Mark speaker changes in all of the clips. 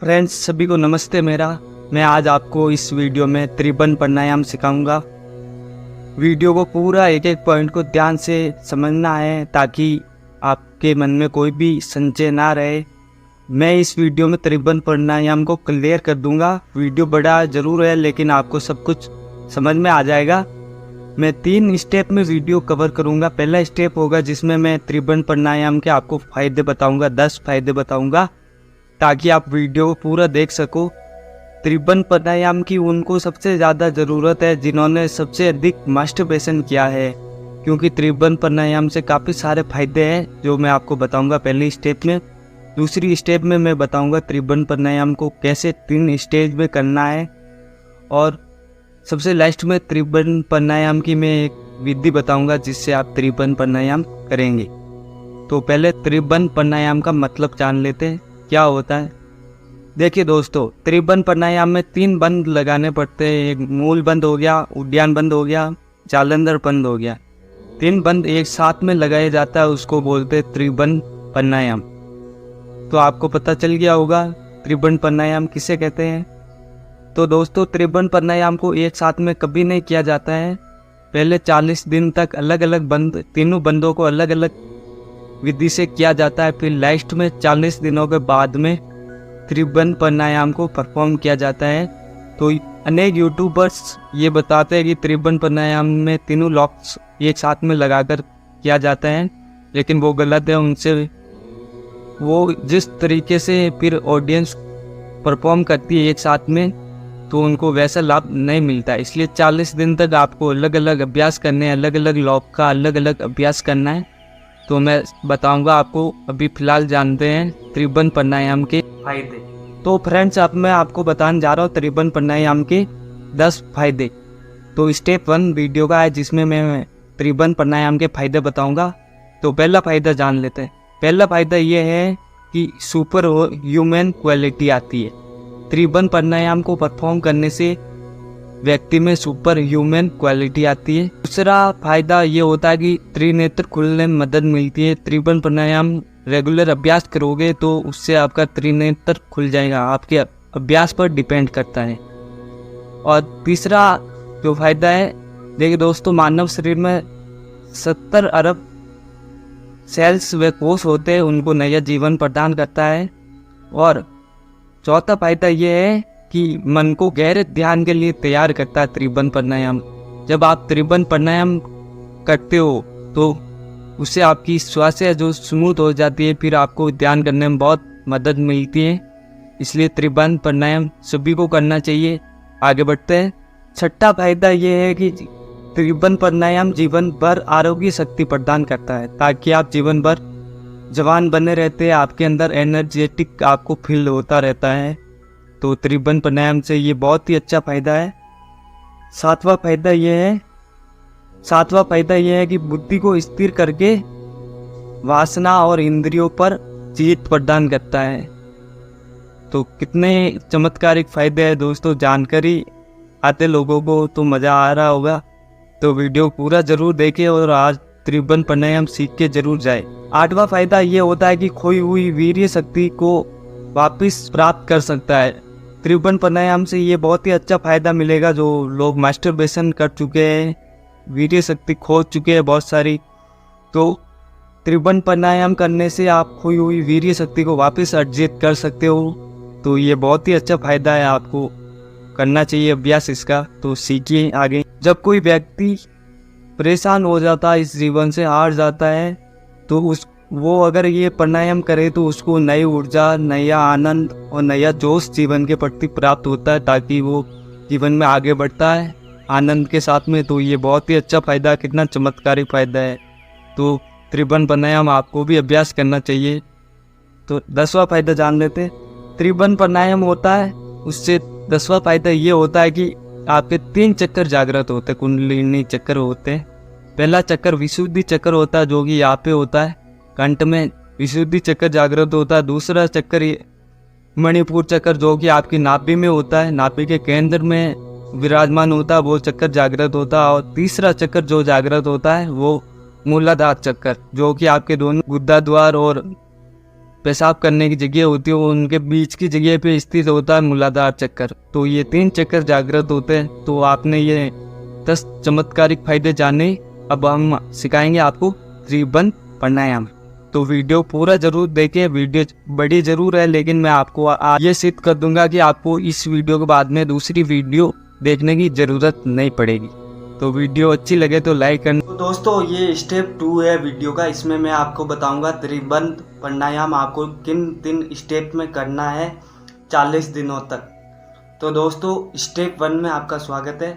Speaker 1: Friends सभी को नमस्ते। मैं आज आपको इस वीडियो में त्रिबंध प्राणायाम सिखाऊंगा। वीडियो को पूरा एक एक पॉइंट को ध्यान से समझना है ताकि आपके मन में कोई भी संशय ना रहे। मैं इस वीडियो में त्रिबंध प्राणायाम को क्लियर कर दूंगा। वीडियो बड़ा ज़रूर है लेकिन आपको सब कुछ समझ में आ जाएगा। मैं 3 स्टेप में वीडियो कवर करूंगा। पहला स्टेप होगा जिसमें मैं त्रिबंध प्राणायाम के आपको फ़ायदे बताऊंगा, 10 फायदे बताऊंगा ताकि आप वीडियो को पूरा देख सको। त्रिबंध प्राणायाम की उनको सबसे ज़्यादा ज़रूरत है जिन्होंने सबसे अधिक मास्टरबेशन किया है, क्योंकि त्रिबंध प्राणायाम से काफ़ी सारे फायदे हैं जो मैं आपको बताऊंगा पहली स्टेप में। दूसरी स्टेप में मैं बताऊंगा त्रिबंध प्राणायाम को कैसे 3 स्टेज में करना है, और सबसे लास्ट में त्रिबंध प्राणायाम की मैं एक विधि बताऊंगा जिससे आप त्रिबंध प्राणायाम करेंगे। तो पहले त्रिबंध प्राणायाम का मतलब जान लेते हैं क्या होता है। देखिए दोस्तों, त्रिबंध प्राणायाम में 3 बंद लगाने पड़ते हैं। एक मूल बंद हो गया, उद्यान बंद हो गया, जालंधर बंद हो गया। 3 बंद एक साथ में लगाया जाता है, उसको बोलते हैं त्रिबंध प्राणायाम। तो आपको पता चल गया होगा त्रिबंध प्राणायाम किसे कहते हैं। तो दोस्तों, त्रिबंध प्राणायाम को एक साथ में कभी नहीं किया जाता है। पहले 40 दिन तक अलग अलग बंद, तीनों बंदों को अलग अलग विधि से किया जाता है। फिर लास्ट में 40 दिनों के बाद में त्रिबंध प्राणायाम को परफॉर्म किया जाता है। तो अनेक यूट्यूबर्स ये बताते हैं कि त्रिबंध प्राणायाम में तीनों लॉक्स एक साथ में लगाकर किया जाता है, लेकिन वो गलत है। उनसे वो जिस तरीके से फिर ऑडियंस परफॉर्म करती है एक साथ में, तो उनको वैसा लाभ नहीं मिलता। इसलिए 40 दिन तक आपको अलग अलग अभ्यास करने हैं, अलग अलग लॉक का अलग अलग अभ्यास करना है। तो मैं बताऊंगा आपको। अभी फ़िलहाल जानते हैं त्रिबंध प्राणायाम के फायदे। तो फ्रेंड्स, अब मैं आपको बताने जा रहा हूँ त्रिबंध प्राणायाम के 10 फायदे। तो स्टेप 1 वीडियो का है जिसमें मैं त्रिबंध प्राणायाम के फायदे बताऊंगा। तो पहला फ़ायदा जान लेते हैं। पहला फ़ायदा ये है कि सुपर ह्यूमन क्वालिटी आती है। त्रिबंध प्राणायाम को परफॉर्म करने से व्यक्ति में सुपर ह्यूमन क्वालिटी आती है। दूसरा फायदा ये होता है कि त्रिनेत्र खुलने में मदद मिलती है। त्रिबंध प्राणायाम रेगुलर अभ्यास करोगे तो उससे आपका त्रिनेत्र खुल जाएगा। आपके अभ्यास पर डिपेंड करता है। और तीसरा जो फायदा है, देखिए दोस्तों, मानव शरीर में 70 अरब सेल्स व कोष होते हैं, उनको नया जीवन प्रदान करता है। और चौथा फायदा ये है कि मन को गहरे ध्यान के लिए तैयार करता है त्रिबंध प्राणायाम। जब आप त्रिबंध प्राणायाम करते हो तो उससे आपकी श्वास जो स्मूथ हो जाती है, फिर आपको ध्यान करने में बहुत मदद मिलती है। इसलिए त्रिबंध प्राणायाम सभी को करना चाहिए। आगे बढ़ते हैं। छठा फायदा ये है कि त्रिबंध प्राणायाम जीवन भर आरोग्य शक्ति प्रदान करता है, ताकि आप जीवन भर जवान बने रहते हैं। आपके अंदर एनर्जेटिक आपको फील होता रहता है। तो त्रिबंध प्राणायाम से ये बहुत ही अच्छा फ़ायदा है। सातवां फायदा ये है कि बुद्धि को स्थिर करके वासना और इंद्रियों पर जीत प्रदान करता है। तो कितने चमत्कारिक फ़ायदे हैं दोस्तों। जानकारी आते लोगों को तो मज़ा आ रहा होगा। तो वीडियो पूरा ज़रूर देखें और आज त्रिबंध प्राणायाम सीख के जरूर जाए। 8वां फायदा ये होता है कि खोई हुई वीर्य शक्ति को वापस प्राप्त कर सकता है। त्रिबंध प्राणायाम से ये बहुत ही अच्छा फायदा मिलेगा। जो लोग मास्टरबेशन कर चुके हैं, वीर्य शक्ति खो चुके हैं बहुत सारी, तो त्रिबंध प्राणायाम करने से आप खोई हुई वीर्य शक्ति को वापस अर्जित कर सकते हो। तो ये बहुत ही अच्छा फायदा है, आपको करना चाहिए अभ्यास इसका। तो सीखिए आगे। जब कोई व्यक्ति परेशान हो जाता है, इस जीवन से हार जाता है, तो वो अगर ये प्राणायाम करे तो उसको नई ऊर्जा, नया आनंद और नया जोश जीवन के प्रति प्राप्त होता है, ताकि वो जीवन में आगे बढ़ता है आनंद के साथ में। तो ये बहुत ही अच्छा फ़ायदा, कितना चमत्कारिक फ़ायदा है। तो त्रिबंध प्राणायाम आपको भी अभ्यास करना चाहिए। तो 10वां फायदा जान लेते हैं। त्रिबंध प्राणायाम होता है, उससे 10वां फायदा ये होता है कि आपके 3 चक्कर जागृत होते हैं, कुंडलिनी चक्कर होते हैं। पहला चक्कर विशुद्धि चक्कर होता है जो कि यहाँ पे होता है, कंठ में विशुद्धि चक्कर जागृत होता है। दूसरा चक्कर मणिपुर चक्कर जो कि आपकी नाभि में होता है, नाभि के केंद्र में विराजमान होता है, वो चक्कर जागृत होता है। और तीसरा चक्कर जो जागृत होता है वो मूलाधार चक्कर, जो कि आपके दोनों गुद्दा द्वार और पेशाब करने की जगह होती है उनके बीच की जगह पे स्थित होता है मूलाधार चक्र। तो ये 3 चक्र जागृत होते हैं। तो आपने ये 10 चमत्कारिक फायदे जाने, अब हम सिखाएंगे आपको त्रिबंध प्राणायाम। तो वीडियो पूरा जरूर देखें। वीडियो बड़ी जरूर है लेकिन मैं आपको आज ये सिद्ध कर दूंगा कि आपको इस वीडियो के बाद में दूसरी वीडियो देखने की ज़रूरत नहीं पड़ेगी। तो वीडियो अच्छी लगे तो लाइक करना। तो दोस्तों ये स्टेप 2 है वीडियो का। इसमें मैं आपको बताऊंगा त्रिबंध प्राणायाम आपको किन स्टेप में करना है 40 दिनों तक। तो दोस्तों स्टेप 1 में आपका स्वागत है।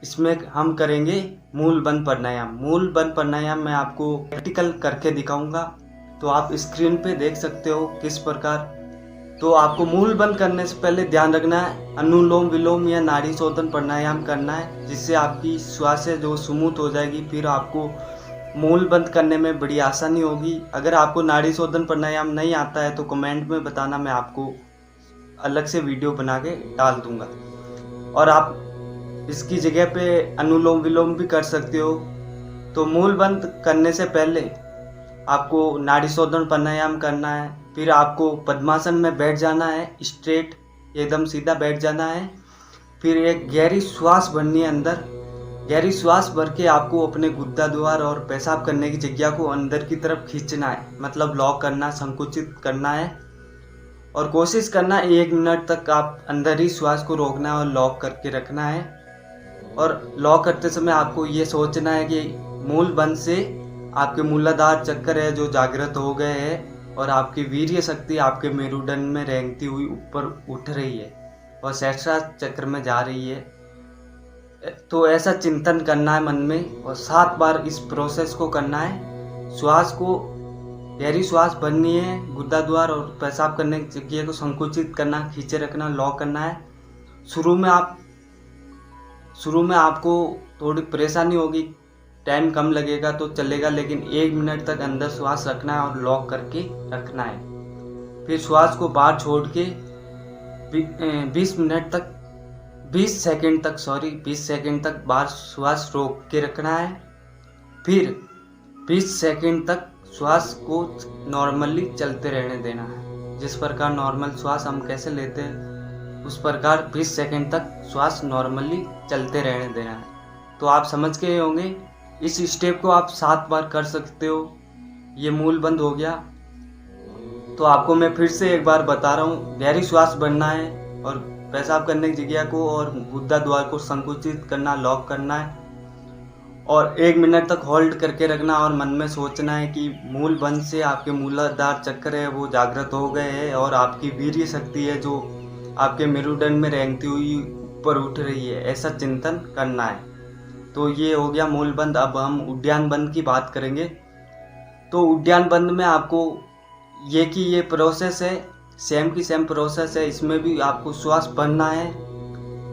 Speaker 1: इसमें हम करेंगे मूल बंध प्राणायाम। मूल बंध प्राणायाम मैं आपको प्रैक्टिकल करके दिखाऊंगा। तो आप स्क्रीन पे देख सकते हो किस प्रकार। तो आपको मूल बंद करने से पहले ध्यान रखना है अनुलोम विलोम या नाड़ी शोधन प्राणायाम करना है, जिससे आपकी श्वास जो स्मूथ हो जाएगी। फिर आपको मूल बंद करने में बड़ी आसानी होगी। अगर आपको नाड़ी शोधन प्राणायाम नहीं आता है तो कमेंट में बताना, मैं आपको अलग से वीडियो बना के डाल दूंगा। और आप इसकी जगह पे अनुलोम विलोम भी कर सकते हो। तो मूल बंद करने से पहले आपको नाड़ी शोधन प्राणायाम करना है। फिर आपको पद्मासन में बैठ जाना है, स्ट्रेट एकदम सीधा बैठ जाना है। फिर एक गहरी श्वास भरनी है अंदर। गहरी श्वास भर के आपको अपने गुद्दा द्वार और पेशाब करने की जगह को अंदर की तरफ खींचना है, मतलब लॉक करना, संकुचित करना है। और कोशिश करना है 1 मिनट तक आप अंदर ही श्वास को रोकना है और लॉक करके रखना है। और लॉक करते समय आपको ये सोचना है कि मूल बंध से आपके मूलाधार चक्र है जो जागृत हो गए हैं और आपकी वीर्य शक्ति आपके मेरुदंड में रेंगती हुई ऊपर उठ रही है और सहस्त्रार चक्र में जा रही है। तो ऐसा चिंतन करना है मन में और 7 बार इस प्रोसेस को करना है। श्वास को गहरी श्वास भरनी है, गुद्दा द्वार और पेशाब करने की जगह को संकुचित करना, खींचे रखना, लॉक करना है। शुरू में आपको थोड़ी परेशानी होगी, टाइम कम लगेगा तो चलेगा, लेकिन 1 मिनट तक अंदर श्वास रखना है और लॉक करके रखना है। फिर श्वास को बाहर छोड़ के 20 सेकंड तक बाहर श्वास रोक के रखना है। फिर 20 सेकंड तक श्वास को नॉर्मली चलते रहने देना है। जिस प्रकार नॉर्मल श्वास हम कैसे लेते हैं उस प्रकार 20 सेकंड तक श्वास नॉर्मली चलते रहने देना है। तो आप समझ गए होंगे। इस स्टेप को आप 7 बार कर सकते हो। ये मूल बंद हो गया। तो आपको मैं फिर से एक बार बता रहा हूँ, गहरी श्वास भरना है और पेशाब करने की जगह को और गुद्दा द्वार को संकुचित करना, लॉक करना है और 1 मिनट तक होल्ड करके रखना और मन में सोचना है कि मूल बंध से आपके मूलाधार चक्र है वो जागृत हो गए हैं और आपकी वीर्य शक्ति है जो आपके मेरुदंड में रेंगती हुई ऊपर उठ रही है। ऐसा चिंतन करना है। तो ये हो गया मूल बंद। अब हम उद्यान बंद की बात करेंगे। तो उद्यान बंद में आपको ये प्रोसेस है, सेम की सेम प्रोसेस है। इसमें भी आपको श्वास भरना है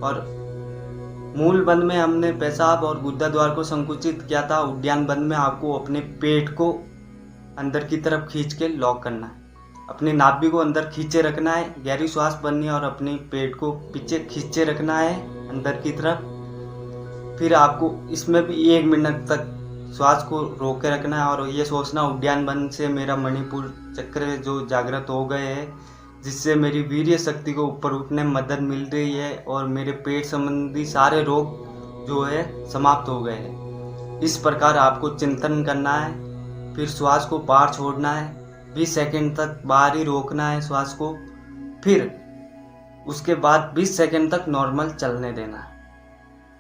Speaker 1: और मूल बंद में हमने पेशाब और गुद्दा द्वार को संकुचित किया था। उद्यान बंद में आपको अपने पेट को अंदर की तरफ खींच के लॉक करना है, अपनी नाभि को अंदर खींचे रखना है, गहरी श्वास भरनी है और अपने पेट को पीछे खींचे रखना है अंदर की तरफ। फिर आपको इसमें भी 1 मिनट तक श्वास को रोक के रखना है और ये सोचना उद्यान बंद से मेरा मणिपुर चक्र जो जागृत हो गए हैं, जिससे मेरी वीर्य शक्ति को ऊपर उठने में मदद मिल रही है और मेरे पेट संबंधी सारे रोग जो है समाप्त हो गए हैं। इस प्रकार आपको चिंतन करना है। फिर श्वास को बाहर छोड़ना है, 20 सेकंड तक बाहर ही रोकना है श्वास को। फिर उसके बाद 20 सेकंड तक नॉर्मल चलने देना है।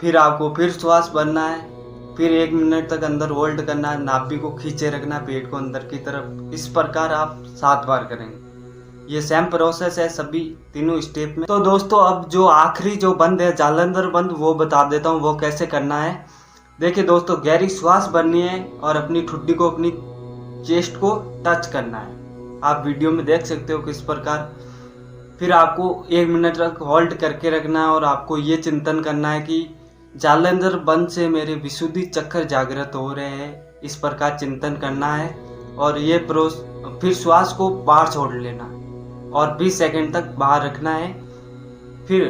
Speaker 1: फिर आपको फिर श्वास भरना है। फिर 1 मिनट तक अंदर होल्ड करना है, नाभि को खींचे रखना, पेट को अंदर की तरफ। इस प्रकार आप 7 बार करेंगे। ये सेम प्रोसेस है सभी तीनों स्टेप में। तो दोस्तों अब जो आखिरी जो बंद है जालंधर बंद, वो बता देता हूँ वो कैसे करना है। देखिए दोस्तों, गहरी श्वास भरनी है और अपनी ठुड्डी को, अपनी चेस्ट को टच करना है। आप वीडियो में देख सकते हो किस प्रकार। फिर आपको 1 मिनट तक होल्ड करके रखना है और आपको ये चिंतन करना है कि जालंधर बंद से मेरे विशुद्धि चक्र जागृत हो रहे हैं। इस प्रकार चिंतन करना है और ये फिर श्वास को बाहर छोड़ लेना और 20 सेकंड तक बाहर रखना है। फिर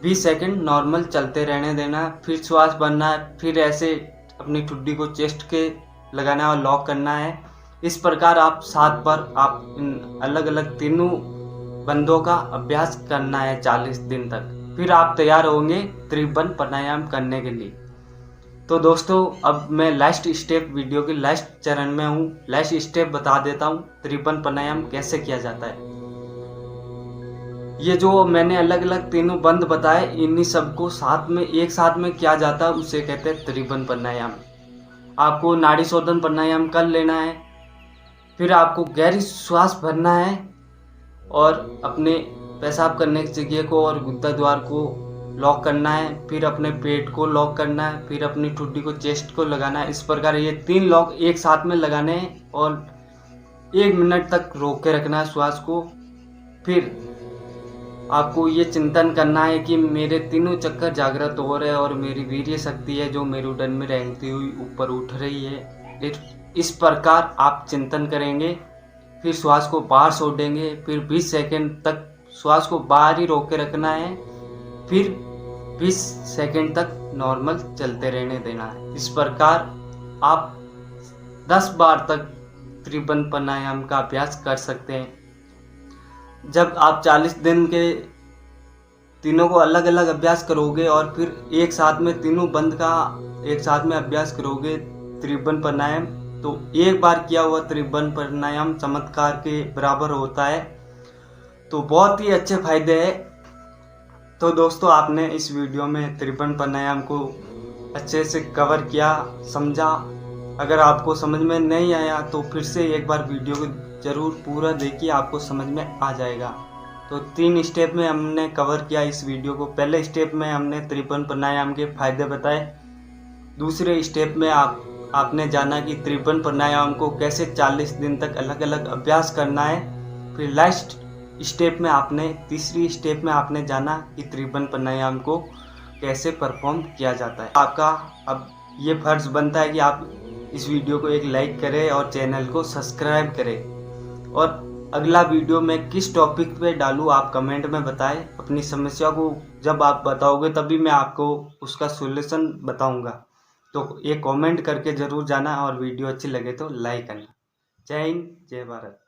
Speaker 1: 20 सेकंड नॉर्मल चलते रहने देना। फिर श्वास भरना है। फिर ऐसे अपनी ठुड्डी को चेस्ट के लगाना है और लॉक करना है। इस प्रकार आप 7 बार आप इन अलग अलग तीनों बंदों का अभ्यास करना है 40 दिन तक। फिर आप तैयार होंगे त्रिभुवन प्राणायाम करने के लिए। तो दोस्तों अब मैं लास्ट स्टेप, वीडियो के लास्ट चरण में हूँ। लास्ट स्टेप बता देता हूँ त्रिभुवन प्राणायाम कैसे किया जाता है। ये जो मैंने अलग अलग तीनों बंद बताए, इन्हीं सबको साथ में एक साथ में किया जाता है, उसे कहते हैं त्रिभुवन प्राणायाम। आपको नाड़ी शोधन प्राणायाम कर लेना है। फिर आपको गहरी श्वास भरना है और अपने पेशाब करने की जगह को और गुद्दा द्वार को लॉक करना है। फिर अपने पेट को लॉक करना है। फिर अपनी ठुड्डी को, चेस्ट को लगाना है। इस प्रकार ये 3 लॉक एक साथ में लगाने हैं और 1 मिनट तक रोक के रखना है श्वास को। फिर आपको ये चिंतन करना है कि मेरे तीनों चक्कर जागृत हो रहे हैं और मेरी वीर्य शक्ति है जो मेरुदंड में रहती हुई ऊपर उठ रही है। इस प्रकार आप चिंतन करेंगे। फिर श्वास को बाहर छोड़ेंगे। फिर 20 सेकंड तक श्वास को बाहर ही रोक के रखना है। फिर 20 सेकंड तक नॉर्मल चलते रहने देना है। इस प्रकार आप 10 बार तक त्रिभुवन प्राणायाम का अभ्यास कर सकते हैं। जब आप 40 दिन के तीनों को अलग अलग अभ्यास करोगे और फिर एक साथ में तीनों बंद का एक साथ में अभ्यास करोगे त्रिभुवन प्राणायाम, तो एक बार किया हुआ त्रिभुवन प्राणायाम चमत्कार के बराबर होता है। तो बहुत ही अच्छे फायदे हैं। तो दोस्तों आपने इस वीडियो में त्रिभुवन प्राणायाम को अच्छे से कवर किया, समझा। अगर आपको समझ में नहीं आया तो फिर से एक बार वीडियो को ज़रूर पूरा देखिए, आपको समझ में आ जाएगा। तो 3 स्टेप में हमने कवर किया इस वीडियो को। पहले स्टेप में हमने त्रिभुवन प्राणायाम के फायदे बताए। दूसरे स्टेप में आपने जाना कि त्रिभुवन प्राणायाम को कैसे 40 दिन तक अलग अलग अभ्यास करना है। फिर लास्ट स्टेप में तीसरी स्टेप में आपने जाना कि त्रिभुवन प्राणायाम को कैसे परफॉर्म किया जाता है। आपका अब ये फर्ज बनता है कि आप इस वीडियो को एक लाइक करें और चैनल को सब्सक्राइब करें। और अगला वीडियो मैं किस टॉपिक पे डालूँ आप कमेंट में बताएं। अपनी समस्या को जब आप बताओगे तभी मैं आपको उसका सॉल्यूशन बताऊंगा। तो ये कमेंट करके ज़रूर जाना और वीडियो अच्छी लगे तो लाइक करना। जय हिंद, जय भारत।